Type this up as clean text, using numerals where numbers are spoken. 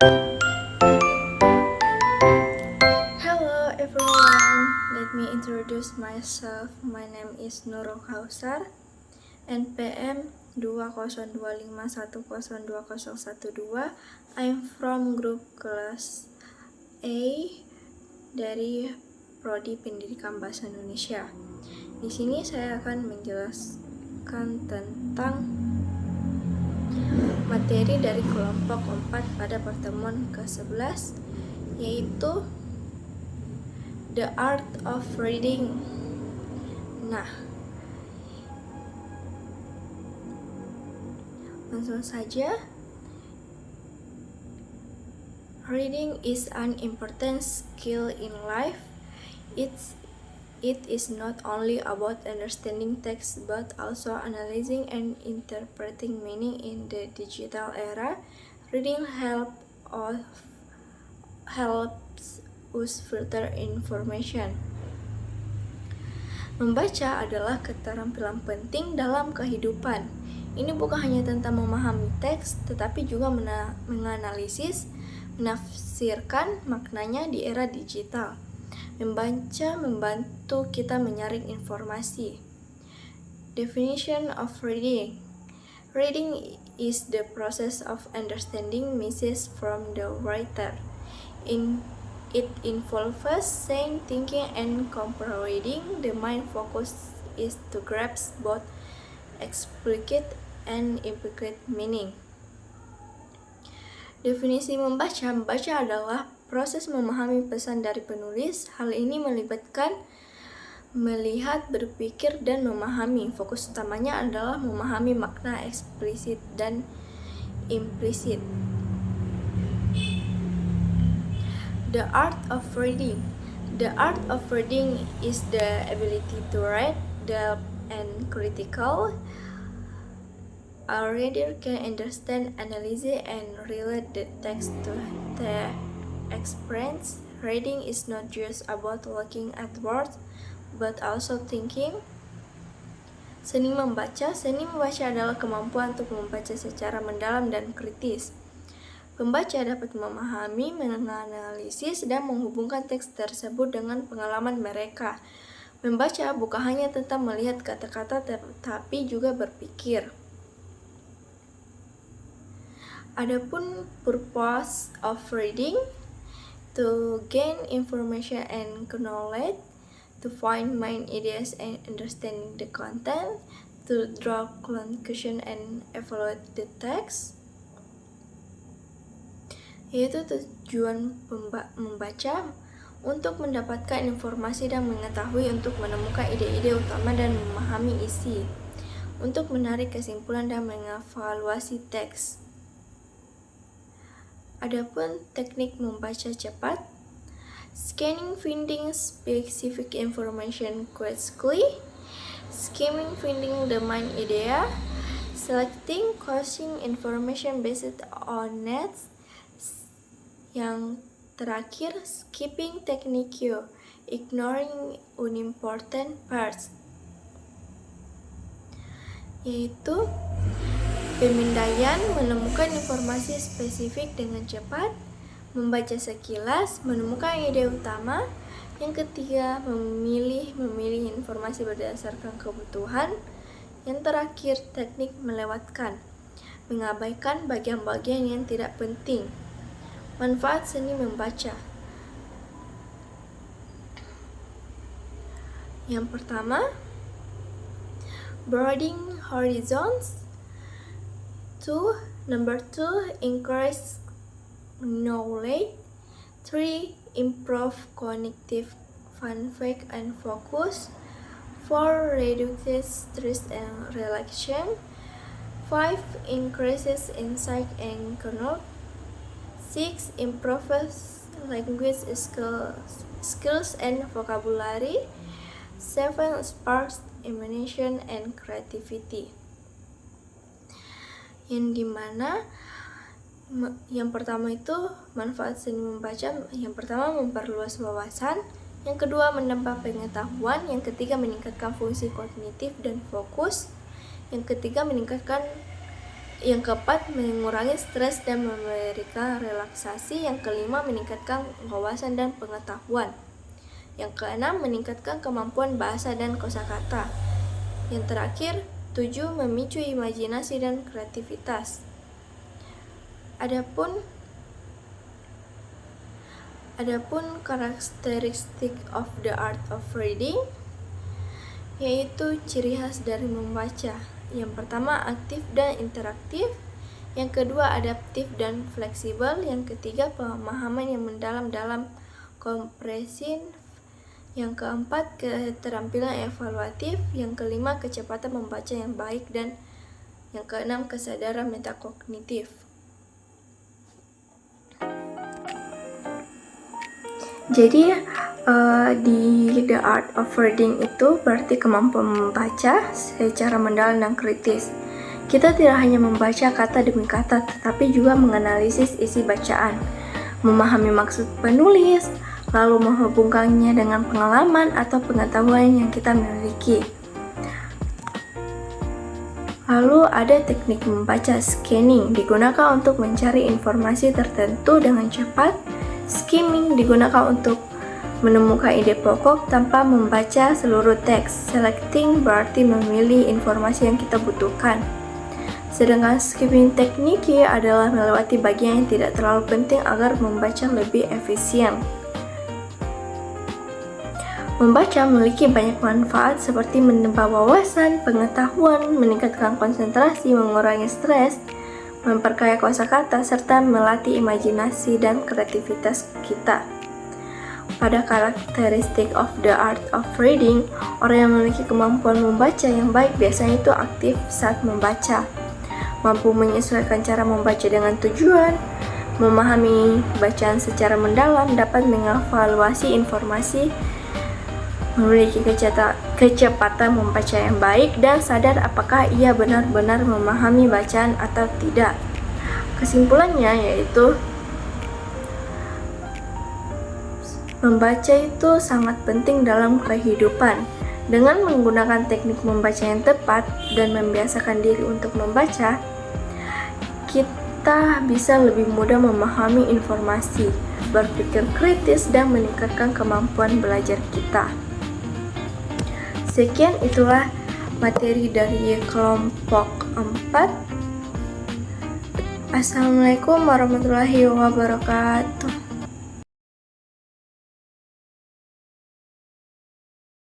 Hello everyone, let me introduce myself. My name is Nurul Kausar, NPM 20251020012. I'm from group kelas A dari Prodi Pendidikan Bahasa Indonesia. Di sini saya akan menjelaskan tentang materi dari kelompok 4 pada pertemuan ke-11, yaitu The Art of Reading. Nah, langsung saja. Reading is an important skill in life. It is not only about understanding text but also analyzing and interpreting meaning in the digital era. Reading helps us filter information. Membaca adalah keterampilan penting dalam kehidupan. Ini bukan hanya tentang memahami teks, tetapi juga menganalisis, menafsirkan maknanya di era digital. Membaca membantu kita menyaring informasi. Definition of reading. Reading is the process of understanding messages from the writer. It involves saying, thinking, and comprehending. The main focus is to grasp both explicit and implicit meaning. Definisi membaca. Membaca adalah proses memahami pesan dari penulis. Hal ini melibatkan melihat, berpikir, dan memahami. Fokus utamanya adalah memahami makna eksplisit dan implisit. The art of reading. The art of reading is the ability to read, delve, and critical. A reader can understand, analyze, and relate the text to the experience. Reading is not just about looking at words, but also thinking. Seni membaca. Seni membaca adalah kemampuan untuk membaca secara mendalam dan kritis. Pembaca dapat memahami, menganalisis, dan menghubungkan teks tersebut dengan pengalaman mereka. Membaca bukan hanya tentang melihat kata-kata, tetapi juga berpikir. Adapun purpose of reading, to gain information and knowledge, to find main ideas and understanding the content, to draw conclusion and evaluate the text. Yaitu tujuan membaca untuk mendapatkan informasi dan mengetahui, untuk menemukan ide-ide utama dan memahami isi, untuk menarik kesimpulan dan mengevaluasi teks. Adapun teknik membaca cepat, scanning, finding specific information quickly, skimming, finding the main idea, selecting, crossing information based on needs. Yang terakhir, skipping technique, ignoring unimportant parts, yaitu pemindaian, menemukan informasi spesifik dengan cepat, membaca sekilas, menemukan ide utama. Yang ketiga, memilih informasi berdasarkan kebutuhan. Yang terakhir, teknik melewatkan, mengabaikan bagian-bagian yang tidak penting. Manfaat seni membaca. Yang pertama, broadening horizons. Number 2, increase knowledge. 3, improve cognitive function and focus. 4, reduces stress and relaxation. 5, increases insight and knowledge. 6, improves language skills and vocabulary. 7, sparks imagination and creativity. Yang dimana yang pertama itu manfaat seni membaca. Yang pertama, memperluas wawasan. Yang kedua, menambah pengetahuan. Yang ketiga, meningkatkan fungsi kognitif dan fokus. Yang ketiga, meningkatkan Yang keempat, mengurangi stres dan memberikan relaksasi. Yang kelima, meningkatkan wawasan dan pengetahuan. Yang keenam, meningkatkan kemampuan bahasa dan kosakata. Yang terakhir, 7, memicu imajinasi dan kreativitas. Adapun karakteristik of the art of reading, yaitu ciri khas dari membaca. Yang pertama, aktif dan interaktif. Yang kedua, adaptif dan fleksibel. Yang ketiga, pemahaman yang mendalam dalam komprehensif. Yang keempat, keterampilan evaluatif. Yang kelima, kecepatan membaca yang baik. Dan yang keenam, kesadaran metakognitif. Jadi di The Art of Reading itu berarti kemampuan membaca secara mendalam dan kritis. Kita tidak hanya membaca kata demi kata, tetapi juga menganalisis isi bacaan, memahami maksud penulis, lalu menghubungkannya dengan pengalaman atau pengetahuan yang kita miliki. Lalu ada teknik membaca scanning, digunakan untuk mencari informasi tertentu dengan cepat. Skimming digunakan untuk menemukan ide pokok tanpa membaca seluruh teks. Selecting berarti memilih informasi yang kita butuhkan. Sedangkan skimming teknik adalah melewati bagian yang tidak terlalu penting agar membaca lebih efisien. Membaca memiliki banyak manfaat seperti menambah wawasan, pengetahuan, meningkatkan konsentrasi, mengurangi stres, memperkaya kosakata, serta melatih imajinasi dan kreativitas kita. Pada karakteristik of the art of reading, orang yang memiliki kemampuan membaca yang baik biasanya itu aktif saat membaca, mampu menyesuaikan cara membaca dengan tujuan, memahami bacaan secara mendalam, dapat mengevaluasi informasi, memiliki kecepatan membaca yang baik, dan sadar apakah ia benar-benar memahami bacaan atau tidak. Kesimpulannya yaitu membaca itu sangat penting dalam kehidupan. Dengan menggunakan teknik membaca yang tepat dan membiasakan diri untuk membaca, kita bisa lebih mudah memahami informasi, berpikir kritis, dan meningkatkan kemampuan belajar kita. Sekian itulah materi dari kelompok 4. Assalamualaikum warahmatullahi wabarakatuh.